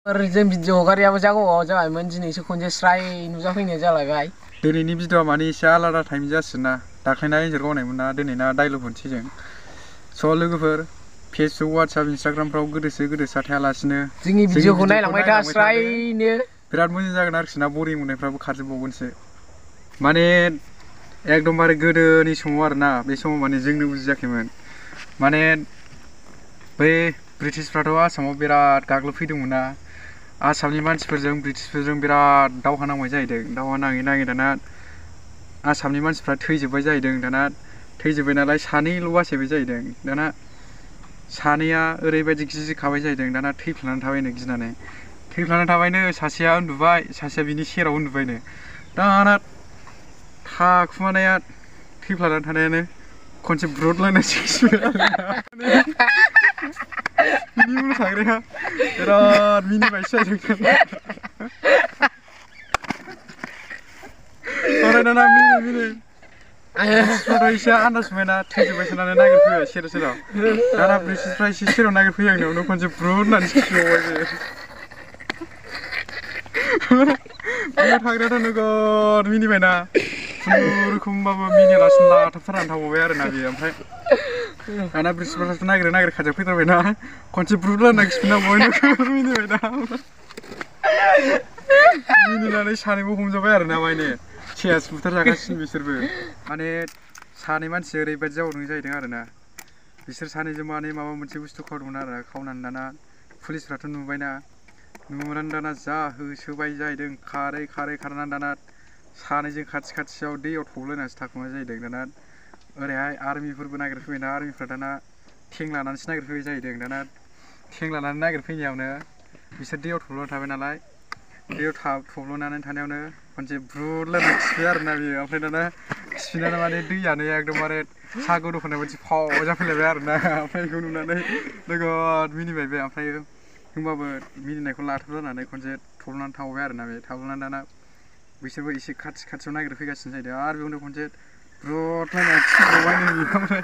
जों भिडिअ हगारियाबो जा गोबाव जाबायमोन दिनैसो खनसे स्राय नुजाफैनाय जालायबाय। दिनैनि भिडिअआ माने एसे आलादा टाइम जासिगोनना दाख्लैना एन्जर गावनायमोन ना दिनैना डायलग होनसै जों। स' लोगोफोर फेसबुक वाट्सएप इन्सटाग्रामफ्राव गोदोसा थायालासिनो जोंनि भिडिअखौ नायलांबाय था स्रायनो बिराद मोजां जागोन आरोखि ना बरिं मोननायफ्राबो खारजोबबावगोनसो। माने एकदमबारे गोदोनि समाव आरोना बे समाव माने जोंनो बुजियाखैमोन माने बै ब्रिटिशफ्राथ' आसामाव बिराद गाग्लोबफैदोंमोन ना आसामनि मानसिफोरजों ब्रिटिशफोरजों बिराद दावहा नांबाय जाहैदों। दावहा नाङै दाना आसामनि मानसिफ्रा थैजोब्बाय जाहैदों। दाना थैजोब्बाय नालाय सानैल' बासायबाय जाहैदों। दाना सानैया ओरैबायदि गिखाबाय जाहैदों। दाना थैफ्लानानै थाबायनो गिनानै थैफ्लानानै थाबायनो सासेया उन्दुबाय सासेया बिनि सेराव उन्दुबायनो। दाना थाखुमानाया थैफ्लानानै थानायानो खनसे ब्रुदलायनायसो बिनि उनाव थाग्राया बिराद मिनिबायसो जाहैदों। ओमफ्राय दाना मिनि ब्रिटिशफ्राथ' एसे आन्दाज मोना थैजोब्बायसो नालाय नागिरफैबाय सेराव दाना ब्रिटिशफ्रा एसे सेराव नागिरफैहांनायावनो खनसे ब्रुद होननानै खिफिबावबाय बेयाव थाग्रायाथ' नोगोद मिनिबायना खुनुरुखुमबाबो मिनियालासिनो लाथाबथारनानै थाबावबाय आरोना बेयो। ओमफ्राय दाना ब्रिटिशफ्राथ' नागिरै खारजाफैथारबायना खनसे ब्रुद होननानै खिफिननांगौहाय नोगोद मिनिबायना मिनिनानै सानैबो हमजाबाय आरोना माने सेस बुथारजागासिनो बिसोरबो। माने सानै मानसि ओरैबायदि जाबावदों जाहैदों आरोना बिसोर सानैजों माने माबा मोनसे बुस्थु खावदोंमोन आरो खावनानै दाना पुलिसफ्राथ' नुनानै दाना जा होसोबाय जाहैदों खारै खारनानै दाना सानैजों खाथियाव दैयाव थब्लनानैसो थाखुमानाय जाहैदों। दाना ओरैहाय आर्मिफोरबो नागिरफैबायना आर्मिफ्रा दाना थें लानानैसो नागिरफैबाय जाहैदों। दाना थें लानानै नागिरफैनायावनो बिसोर दैयाव थब्लनानै थाबाय नालाय दैयाव थब्लनानै थानायावनो खनसे ब्रुद होननानै खिफिबाय आरोना बियो। ओमफ्राय दाना खिफिनानै माने दैयानो एकदमबारे सा गोदौफुनाय बायदि फाव जाफैलायबाय आरोना। ओमफ्राय बेखौ नुनानै नोगोद मिनिबाय बे। ओमफ्राय होमबाबो मिनिनायखौ लाथाबनानै खनसे थब्लनानै थाबावबाय आरोना बे। थाब्लनानै दाना बिसोरबो एसे खाथियाव नागिरफैगासिनो जाहैदों आरो बेयावनो खनसे ब्रुद होननानै खिफिबावबायनो बियो। ओमफ्राय